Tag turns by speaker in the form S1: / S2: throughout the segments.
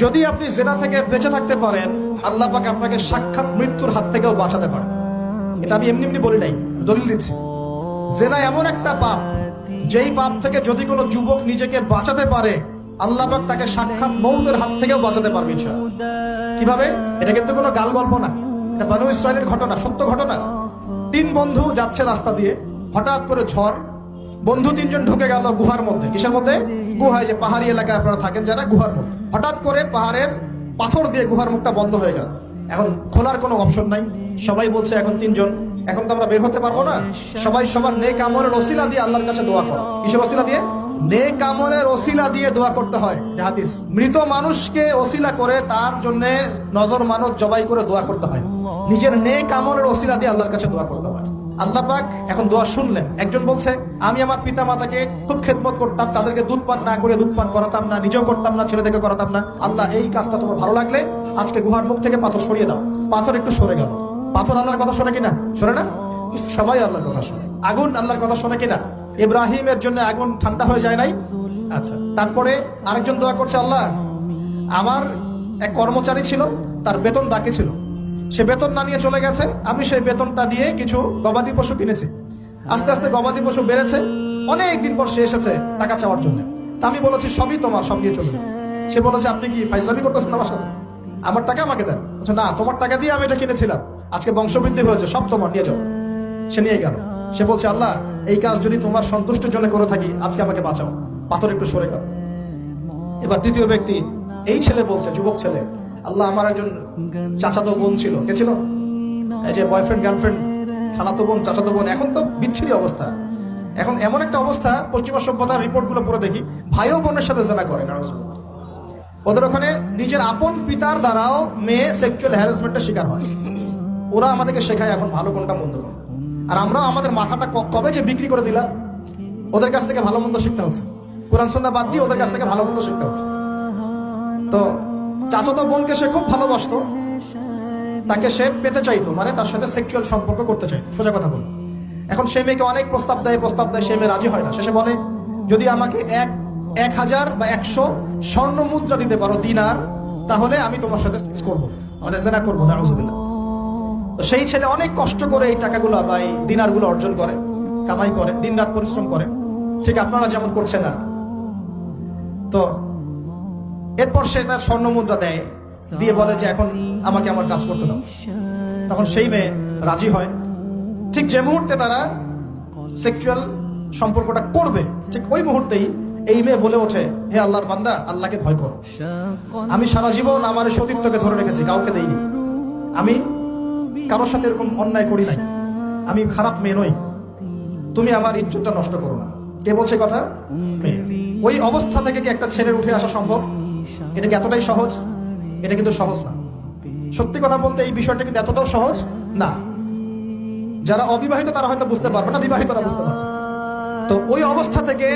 S1: যদি আপনি জেনা থেকে বেঁচে থাকতে পারেন, আল্লাহ পাক আপনাকে সাক্ষাৎ মৃত্যুর হাত থেকেও বাঁচাতে পারেন। এটা আমি এমনি এমনি বলি নাই, দলিল দিচ্ছি। জেনা এমন একটা পাপ, যেই পাপ থেকে যদি কোনো যুবক নিজেকে বাঁচাতে পারে, আল্লাহ পাক তাকে সাক্ষাৎ মৌতের হাত থেকেও বাঁচাতে পারবে ইনশাআল্লাহ। কিভাবে? এটা কিন্তু কোনো গাল গল্প না, এটা বনু ইসরাইলের ঘটনা, সত্য ঘটনা। 3 বন্ধু যাচ্ছে রাস্তা দিয়ে, হঠাৎ করে ঝড়, বন্ধু 3 জন ঢুকে গেল গুহার মধ্যে। কিসের মধ্যে? গুহায়, যে পাহাড়ি এলাকায় আপনারা থাকেন যারা, গুহার মধ্যে। হঠাৎ করে পাহাড়ের পাথর দিয়ে গুহার মুখটা বন্ধ হয়ে গেল। এখন খোলার কোনো অপশন নাই। সবাই বলছে এখন 3 জন, এখন তো আমরা বের হতে পারবো না। সবাই সবার নেক আমলের ওসিলা দিয়ে আল্লাহর কাছে দোয়া করো। কিসের ওসিলা দিয়ে? নেক আমলের ওসিলা দিয়ে দোয়া করতে হয়। হাদিস, মৃত মানুষকে ওসিলা করে তার জন্য নজর মানত জবাই করে দোয়া করতে হয়। নিজের নেক আমলের ওসিলা দিয়ে আল্লাহর কাছে দোয়া করতে হয়। আল্লাহ পাক এখন দোয়া শুনলেন। একজন বলছে, আমি আমার পিতা মাতাকে খুব খেদমত করতাম, তাদেরকে দুধ পান না করে দুধ পান করাতাম না, নিজেও করতাম না, ছেলেদেরকে করাতাম না। আল্লাহ, এই কাজটা তোমার ভালো লাগলে আজকে গুহার মুখ থেকে পাথর সরিয়ে দাও। পাথর একটু সরে গেল। পাথর আল্লাহর কথা শোনে কিনা? শোনে না? সবাই আল্লাহর কথা শোনে। আগুন আল্লাহর কথা শোনে কিনা? ইব্রাহিমের জন্য আগুন ঠান্ডা হয়ে যায় নাই? আচ্ছা, তারপরে আরেকজন দোয়া করছে, আল্লাহ, আমার এক কর্মচারী ছিল, তার বেতন বাকি ছিল, সে বেতন না নিয়ে চলে গেছে, আমি সেই বেতনটা দিয়ে কিছু গবাদি পশু কিনেছি। আস্তে আস্তে গবাদি পশু বেড়েছে, অনেক দিন পর সে এসেছে টাকা চাওয়ার জন্য। তা আমি বলেছি, সবই তোমার, সব নিয়ে চলে। সে বলেছে, আপনি কি ফাইজলামি করতেছেন আমার সাথে? আমার টাকা আমাকে দেন। বলছে, না, তোমার টাকা দিয়ে আমি এটা কিনেছিলাম, আজকে বংশবৃদ্ধি হয়েছে, সব তোমার, নিয়ে যাও। সে নিয়ে গেল। সে বলছে, আল্লাহ, এই কাজ যদি তোমার সন্তুষ্টির জন্য করে থাকি, আজকে আমাকে বাঁচাও। পাথর একটু সরে গেল। এবার তৃতীয় ব্যক্তি, এই ছেলে বলছে, যুবক ছেলে, আল্লাহ, আমার একজন চাচাতো বোন ছিল। কে ছিল? এই যে বয়ফ্রেন্ড গার্লফ্রেন্ড, খালাতো বোন, চাচাতো বোন। এখন তো বিচ্ছিরি অবস্থা। এখন এমন একটা অবস্থা, পশ্চিমা সভ্যতার রিপোর্ট গুলো পড়ে দেখি, ভাইও বোনের সাথে জেনা করে। ওদের ওখানে নিজের আপন পিতার দ্বারাও মেয়ে সেক্সুয়াল হ্যারাসমেন্টের শিকার হয়। ওরা আমাদেরকে শেখায় এখন ভালো কোনটা মন্দ কোনটা। আর আমরা আমাদের মাথাটা কবে যে বিক্রি করে দিলাম। ওদের কাছ থেকে ভালো মন্দ শিখতে হচ্ছে, কোরআন সুন্নাহ বাদ দিয়ে ওদের কাছ থেকে ভালো মন্দ শিখতে হচ্ছে। তো চাচাতো বোনকে সে খুব ভালোবাসতো, তাকে সে পেতে চাইতো, মানে তার সাথে সেক্সুয়াল সম্পর্ক করতে চাইতো, সোজা কথা বল। এখন সে মেয়েকে অনেক প্রস্তাব দেয়, সে মেয়ে রাজি হয় না। শেষে বলে, যদি আমাকে 1000 বা 100 স্বর্ণ মুদ্রা দিতে পারো, দিনার, তাহলে আমি তোমার সাথে সেক্স করবো, মানে জেনা করবো। নাউজুবিল্লাহ। তো সেই ছেলে অনেক কষ্ট করে এই টাকাগুলো বা এই দিনারগুলো অর্জন করে, কামাই করে, দিনরাত পরিশ্রম করে, ঠিক আপনারা যেমন করছেন না। তো এরপর সে তার স্বর্ণ মুদ্রা দেয়, দিয়ে বলে যে এখন আমাকে আমার কাজ করতে দাও। তখন সেই মেয়ে রাজি হয়। ঠিক যে মুহূর্তে তারা সেক্সুয়াল সম্পর্কটা করবে, ঠিক ওই মুহূর্তেই এই মেয়ে বলে ওঠে, হে আল্লাহর বান্দা, আল্লাহকে ভয় করো। আমি সারা জীবন আমার সতীত্বকে ধরে রেখেছি, কাউকে দেইনি। আমি কারোর সাথে এরকম অন্যায় করি নাই, আমি খারাপ মেয়ে নই, তুমি আমার ইজ্জতটা নষ্ট করো না। কে বলছে কথা? ওই অবস্থা থেকে কি একটা ছেলের উঠে আসা সম্ভব? এটা কি এতটাই সহজ? এটা কিন্তু সহজ না। সত্যি কথা বলতে এই বিষয়টা কিন্তু এতটাও সহজ না। যারা অবিবাহিত তারা হয়তো বুঝতে পারবে না, বিবাহিতরা বুঝতে পারছে। তো ওই অবস্থা থেকে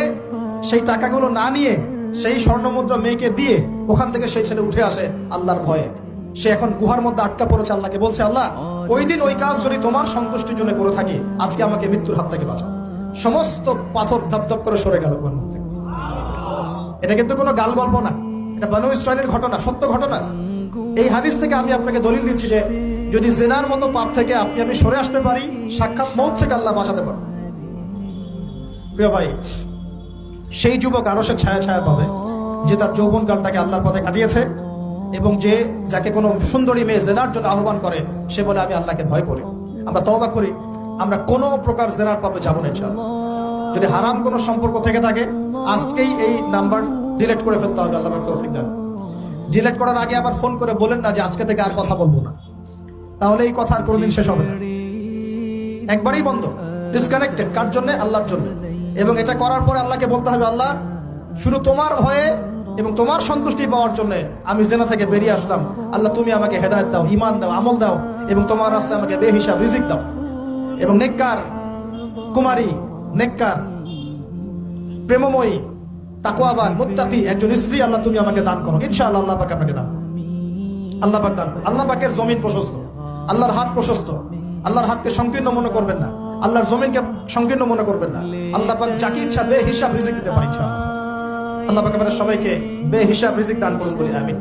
S1: সেই টাকাগুলো না নিয়ে সেই স্বর্ণ মুদ্রা মেয়েকে দিয়ে ওখান থেকে সেই ছেলে উঠে আসে আল্লাহর ভয়ে। সে এখন গুহার মধ্যে আটকা পড়েছে, আল্লাহকে বলছে, আল্লাহ, ওই দিন ওই কাজ যদি তোমার সন্তুষ্টির জন্য করে থাকি, আজকে আমাকে মৃত্যুর হাত থেকে বাঁচাও। সমস্ত পাথর ধপধপ করে সরে গেল গুহার মধ্যে। এটা কিন্তু কোনো গাল গল্প না, এটা বনু ইসরাইলের ঘটনা, সত্য ঘটনা। এই হাদিস থেকে আমি আপনাকে দলিল দিচ্ছি যে যদি জেনার মতো পাপ থেকে আমি সরে আসতে পারি, সাক্ষাৎ মৌত থেকে আল্লাহ বাঁচাতে পারে। প্রিয় ভাই, সেই যুবক আরো সে ছায়া ছায়া পাবে যে তার যৌবন কালটাকে আল্লাহর পথে কাটিয়েছে, এবং যে যাকে কোনো সুন্দরী মেয়ে জেনার জন্য আহ্বান করে, সে বলে আমি আল্লাহকে ভয় করি। আমরা তওবা করি, আমরা কোনো প্রকার জেনার পাপে যাবো না ইনশাআল্লাহ। যদি হারাম কোনো সম্পর্ক থেকে থাকে, আজকেই এই নাম্বার ডিলিট করে ফেলতে হবে। আল্লাহ তৌফিক দেন। ডিলিট করার আগে আবার ফোন করে বলেন না যে আজকে থেকে আর কথা বলবো না, তাহলে এই কথা আর কোনোদিন শেষ হবে না। একবারই বন্ধ, ডিসকানেক্টেড। কার জন্য? আল্লাহর জন্য। এবং এটা করার পরে আল্লাহকে বলতে হবে, আল্লাহ, শুধু তোমার ভয়ে এবং তোমার সন্তুষ্টি পাওয়ার জন্য আমি জেনা থেকে বেরিয়ে আসলাম। আল্লাহ, তুমি আমাকে হেদায়েত দাও, ঈমান দাও, আমল দাও, এবং তোমার রাস্তায় আমাকে বেহিসাব রিজিক দাও। এবং নেককার কুমারী, নেককার প্রেমময়ী, তাকওয়াবান, মুত্তাকি একজন স্ত্রী আল্লাহ তুমি আমাকে দান করো। ইনশাআল্লাহ আল্লাহ পাক আপনাকে দান। আল্লাহ পাক দান। আল্লাহ পাকের জমিন প্রশস্ত, আল্লাহর হাত প্রশস্ত। আল্লাহর হাতকে সংকীর্ণ মনে করবেন না, আল্লাহর জমিনকে সংকীর্ণ মনে করবেন না। আল্লাহ পাক যাকে ইচ্ছা বেহিসাব রিজিক দিতে পারে ইনশাআল্লাহ। আল্লাহ পাক আমাদের সবাইকে বেহিসাব রিজিক দান করুন বলি আমিন।